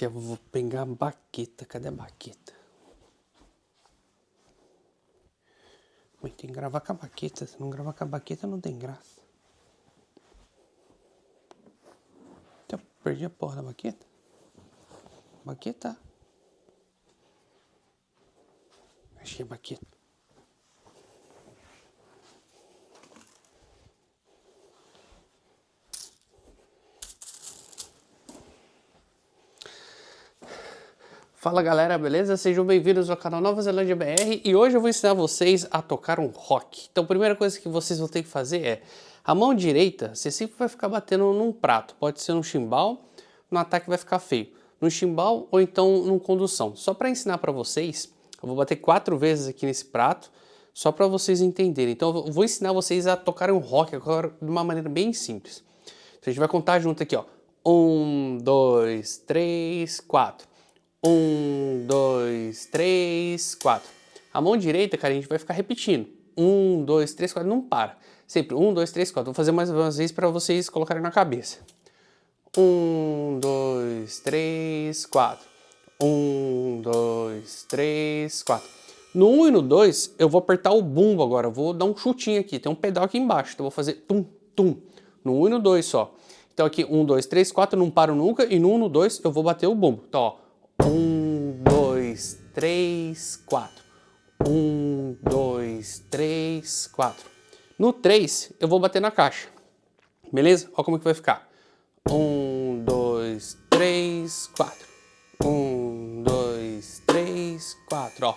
Eu vou pegar a baqueta. Cadê a baqueta? Mãe, tem que gravar com a baqueta. Se não gravar com a baqueta, não tem graça. Então, perdi a porra da baqueta. Baqueta. Achei a baqueta. Fala galera, beleza? Sejam bem-vindos ao canal Nova Zelândia BR e hoje eu vou ensinar vocês a tocar um rock. Então a primeira coisa que vocês vão ter que fazer é, a mão direita, você sempre vai ficar batendo num prato, pode ser num chimbal, no ataque vai ficar feio, no chimbal ou então num condução. Só para ensinar para vocês, eu vou bater 4 vezes aqui nesse prato, só para vocês entenderem. Então eu vou ensinar vocês a tocarem um rock agora de uma maneira bem simples. Então, a gente vai contar junto aqui, ó. 1, 2, 3, 4. 1, 2, 3, 4. A mão direita, cara, a gente vai ficar repetindo. 1, 2, 3, 4, não para. Sempre 1, 2, 3, 4. Vou fazer mais uma vez para vocês colocarem na cabeça. 1, 2, 3, 4. 1, 2, 3, 4. No 1 e no 2, eu vou apertar o bumbo agora. Eu vou dar um chutinho aqui. Tem um pedal aqui embaixo. Então eu vou fazer tum, tum. No 1 e no 2 só. Então aqui 1, 2, 3, 4, não paro nunca. E no 1 e no 2 eu vou bater o bumbo. Então ó. 1, 2, 3, 4. 1, 2, 3, 4. No 3, eu vou bater na caixa. Beleza? Olha como que vai ficar. 1, 2, 3, 4. 1, 2, 3, 4. Ó.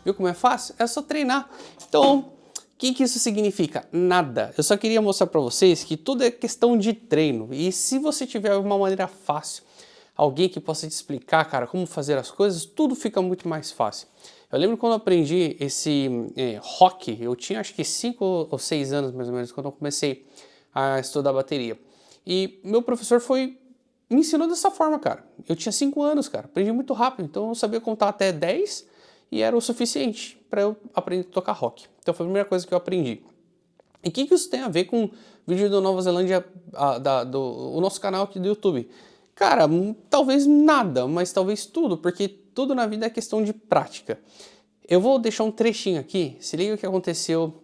Viu como é fácil? É só treinar. Então, o que isso significa? Nada. Eu só queria mostrar para vocês que tudo é questão de treino. E se você tiver uma maneira fácil, alguém que possa te explicar, cara, como fazer as coisas, tudo fica muito mais fácil. Eu lembro quando eu aprendi esse rock, eu tinha acho que 5 ou 6 anos mais ou menos, quando eu comecei a estudar bateria. E meu professor me ensinou dessa forma, cara. Eu tinha 5 anos, cara, aprendi muito rápido, então eu sabia contar até 10 e era o suficiente para eu aprender a tocar rock. Então foi a primeira coisa que eu aprendi. E o que isso tem a ver com o vídeo do Nova Zelândia, o nosso canal aqui do YouTube? Cara, talvez nada, mas talvez tudo, porque tudo na vida é questão de prática. Eu vou deixar um trechinho aqui, se liga o que aconteceu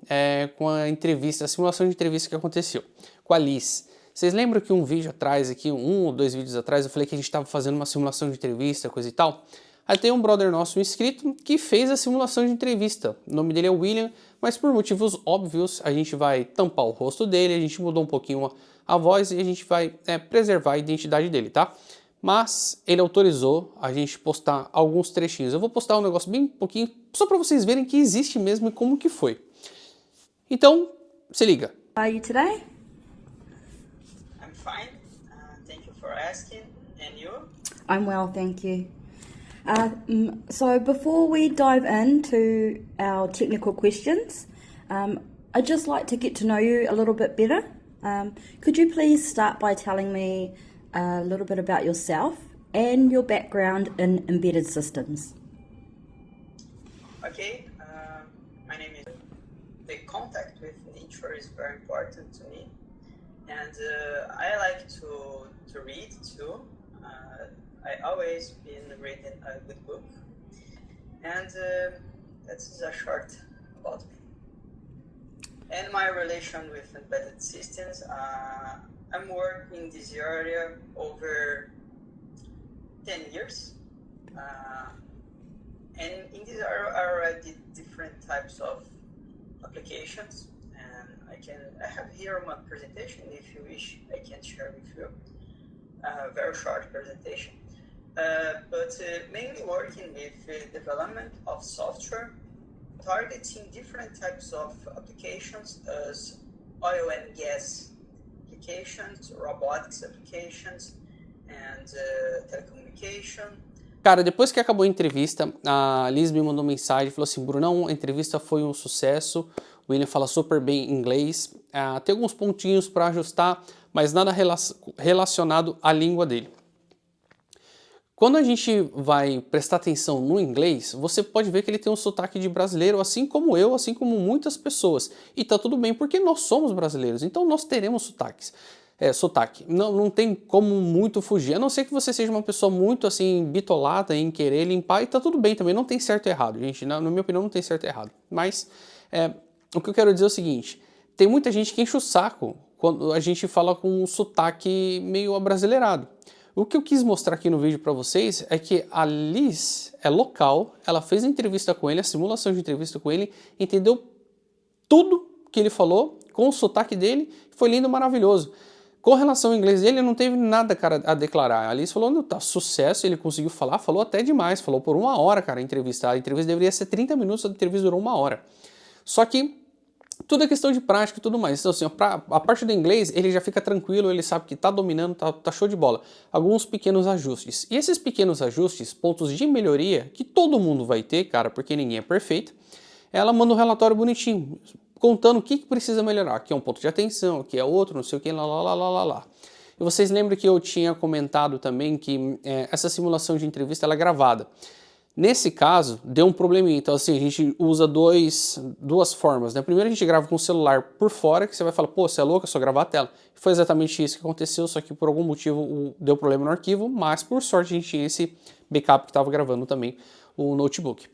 com a entrevista, a simulação de entrevista que aconteceu com a Liz. Vocês lembram que um vídeo atrás, aqui, 1 ou 2 vídeos atrás, eu falei que a gente estava fazendo uma simulação de entrevista, coisa e tal? Aí tem um brother nosso, um inscrito, que fez a simulação de entrevista. O nome dele é William, mas por motivos óbvios, a gente vai tampar o rosto dele, a gente mudou um pouquinho a voz e a gente vai preservar a identidade dele, tá? Mas ele autorizou a gente postar alguns trechinhos. Eu vou postar um negócio bem pouquinho, só para vocês verem que existe mesmo e como que foi. Então, se liga. How are you today? I'm fine. Thank you for asking. And you? I'm well, thank you. So before we dive into our technical questions, I'd just like to get to know you a little bit better. Could you please start by telling me a little bit about yourself and your background in embedded systems? Okay. My name is. The contact with nature is very important to me, and I like to read too. I always been reading a good book, and that's a short about me. And my relation with embedded systems, I'm working in this area over 10 years, and in this area I already did different types of applications, and I have here my presentation. If you wish, I can share with you a very short presentation. But mainly working with development of software, targeting different types of applications as oil and gas applications, robotics applications, and telecommunication. Cara, depois que acabou a entrevista, a Liz me mandou mensagem e falou assim: Brunão, a entrevista foi um sucesso, o William fala super bem inglês, tem alguns pontinhos para ajustar, mas nada relacionado à língua dele. Quando a gente vai prestar atenção no inglês, você pode ver que ele tem um sotaque de brasileiro, assim como eu, assim como muitas pessoas. E tá tudo bem, porque nós somos brasileiros, então nós teremos sotaque. Não tem como muito fugir, a não ser que você seja uma pessoa muito assim, bitolada em querer limpar, e tá tudo bem também, não tem certo e errado, gente. Na minha opinião, não tem certo e errado. Mas o que eu quero dizer é o seguinte, tem muita gente que enche o saco quando a gente fala com um sotaque meio abrasileirado. O que eu quis mostrar aqui no vídeo para vocês é que a Liz é local, ela fez a entrevista com ele, a simulação de entrevista com ele, entendeu tudo que ele falou com o sotaque dele, foi lindo, maravilhoso. Com relação ao inglês dele, não teve nada, cara, a declarar. A Liz falou, não, tá, sucesso, ele conseguiu falar, falou até demais, falou por 1 hora, cara, a entrevista. A entrevista deveria ser 30 minutos, a entrevista durou 1 hora. Só que tudo é questão de prática e tudo mais. Então, assim, a parte do inglês, ele já fica tranquilo, ele sabe que tá dominando, tá show de bola. Alguns pequenos ajustes. E esses pequenos ajustes, pontos de melhoria, que todo mundo vai ter, cara, porque ninguém é perfeito, ela manda um relatório bonitinho, contando o que precisa melhorar. Aqui é um ponto de atenção, aqui é outro, não sei o que, lá. E vocês lembram que eu tinha comentado também que essa simulação de entrevista ela é gravada. Nesse caso, deu um probleminha, então assim, a gente usa duas formas, né? Primeiro a gente grava com o celular por fora, que você vai falar, pô, você é louco, é só gravar a tela. Foi exatamente isso que aconteceu, só que por algum motivo deu problema no arquivo, mas por sorte a gente tinha esse backup que estava gravando também o notebook.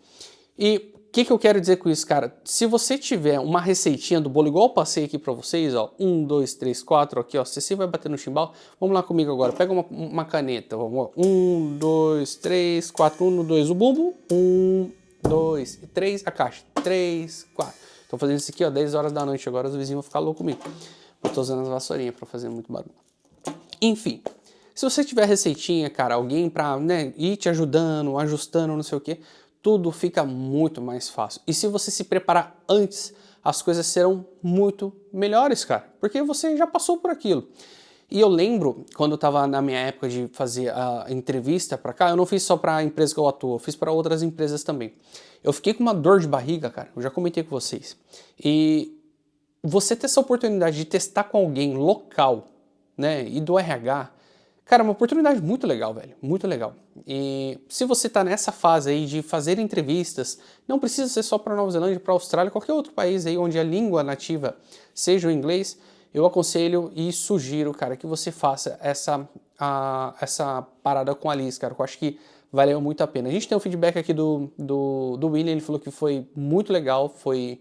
E o que eu quero dizer com isso, cara? Se você tiver uma receitinha do bolo, igual eu passei aqui pra vocês, ó, 1, 2, 3, 4, aqui, ó, você vai bater no chimbal, vamos lá comigo agora, pega uma caneta, vamos, ó, 1, 2, 3, 4, 1, 2, o bumbo, 1, 2, 3, a caixa, 3, 4. Tô fazendo isso aqui, ó, 10 horas da noite, agora os vizinhos vão ficar loucos comigo. Eu tô usando as vassourinhas pra fazer muito barulho. Enfim, se você tiver receitinha, cara, alguém pra, né, ir te ajudando, ajustando, não sei o que, tudo fica muito mais fácil. E se você se preparar antes, as coisas serão muito melhores, cara, porque você já passou por aquilo. E eu lembro, quando eu tava na minha época de fazer a entrevista pra cá, eu não fiz só pra empresa que eu atuo, eu fiz pra outras empresas também. Eu fiquei com uma dor de barriga, cara, eu já comentei com vocês. E você ter essa oportunidade de testar com alguém local, né, e do RH, cara, é uma oportunidade muito legal, velho, muito legal. E se você tá nessa fase aí de fazer entrevistas, não precisa ser só para Nova Zelândia, para Austrália, qualquer outro país aí onde a língua nativa seja o inglês, eu aconselho e sugiro, cara, que você faça essa parada com a Liz, cara, que eu acho que valeu muito a pena. A gente tem um feedback aqui do William, ele falou que foi muito legal, foi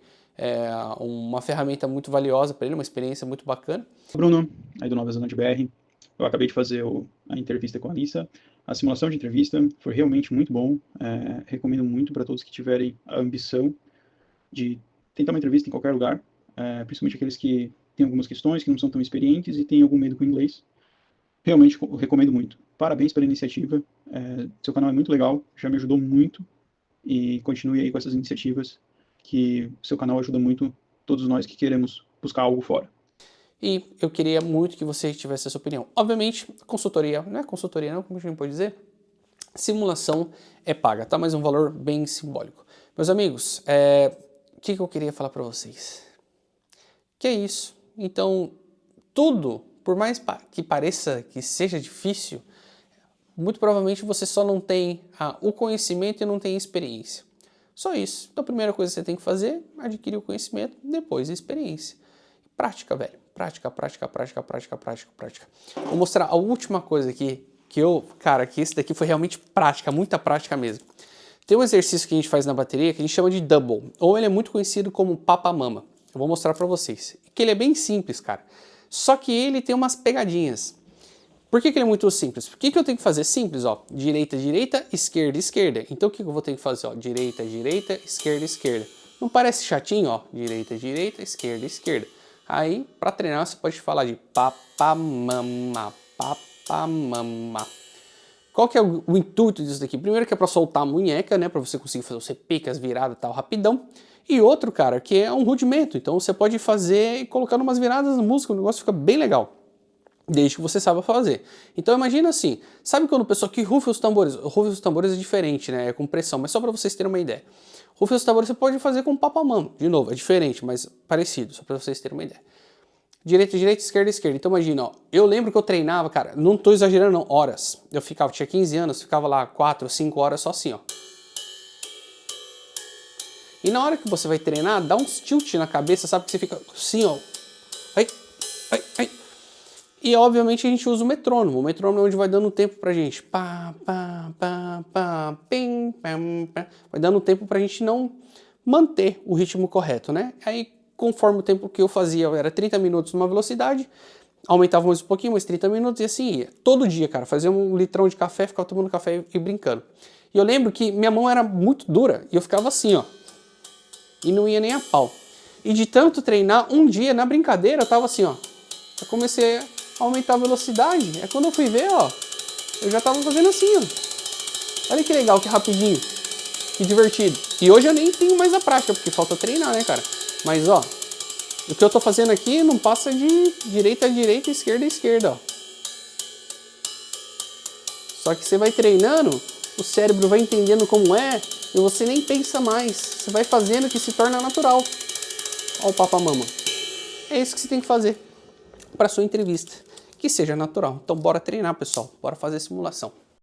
uma ferramenta muito valiosa para ele, uma experiência muito bacana. Bruno, aí do Nova Zelândia BR. Eu acabei de fazer a entrevista com a Alissa. A simulação de entrevista foi realmente muito bom. Recomendo muito para todos que tiverem a ambição de tentar uma entrevista em qualquer lugar, principalmente aqueles que têm algumas questões, que não são tão experientes e têm algum medo com o inglês. Realmente recomendo muito. Parabéns pela iniciativa. Seu canal é muito legal, já me ajudou muito. E continue aí com essas iniciativas, que seu canal ajuda muito todos nós que queremos buscar algo fora. E eu queria muito que você tivesse essa opinião. Obviamente, consultoria, não é consultoria não, como a gente pode dizer? Simulação é paga, tá? Mas um valor bem simbólico. Meus amigos, o que eu queria falar para vocês? Que é isso. Então, tudo, por mais que pareça que seja difícil, muito provavelmente você só não tem o conhecimento e não tem experiência. Só isso. Então, a primeira coisa que você tem que fazer é adquirir o conhecimento, depois a experiência. Prática, velho. Prática. Vou mostrar a última coisa aqui, que esse daqui foi realmente prática, muita prática mesmo. Tem um exercício que a gente faz na bateria que a gente chama de double, ou ele é muito conhecido como papa-mama. Eu vou mostrar pra vocês. Que ele é bem simples, cara. Só que ele tem umas pegadinhas. Por que ele é muito simples? O que eu tenho que fazer? Simples, ó. Direita, esquerda. Então o que eu vou ter que fazer? Ó? Direita, esquerda. Não parece chatinho, ó? Direita, esquerda. Aí, para treinar, você pode falar de papa-mama. Qual que é o intuito disso daqui? Primeiro que é para soltar a munheca, né? Para você conseguir fazer os repiques, as viradas e tal, rapidão. E outro, cara, que é um rudimento. Então você pode fazer e colocar umas viradas na música, o negócio fica bem legal. Desde que você saiba fazer. Então imagina assim, sabe quando o pessoal que rufa os tambores? Rufa os tambores é diferente, né? É com pressão, mas só para vocês terem uma ideia. Rufa os tambores você pode fazer com papa-mama. De novo, é diferente, mas parecido, só para vocês terem uma ideia. direita, direita, esquerda, esquerda. Então imagina, ó, eu lembro que eu treinava, cara, não tô exagerando não, horas. Eu tinha 15 anos, ficava lá 4, 5 horas só assim, ó. E na hora que você vai treinar, dá uns tilt na cabeça, sabe? Que você fica assim, ó. Ai, ai, ai. E obviamente a gente usa o metrônomo. O metrônomo é onde vai dando tempo pra gente. Pá, pá, pá, pá, pim, pam, pam. Vai dando tempo pra gente não manter o ritmo correto, né? Aí, conforme o tempo que eu fazia, era 30 minutos numa velocidade, aumentava mais um pouquinho, mais 30 minutos e assim ia. Todo dia, cara, fazia um litrão de café, ficava tomando café e brincando. E eu lembro que minha mão era muito dura e eu ficava assim, ó. E não ia nem a pau. E de tanto treinar, um dia, na brincadeira, eu tava assim, ó. Eu comecei a aumentar a velocidade. É quando eu fui ver, ó. Eu já tava fazendo assim, ó. Olha que legal, que rapidinho. Que divertido. E hoje eu nem tenho mais a prática, porque falta treinar, né, cara? Mas, ó. O que eu tô fazendo aqui não passa de direita a direita, esquerda a esquerda, ó. Só que você vai treinando, o cérebro vai entendendo como é, e você nem pensa mais. Você vai fazendo que se torna natural. Ó o papamama. É isso que você tem que fazer para sua entrevista. Que seja natural. Então bora treinar, pessoal. Bora fazer simulação.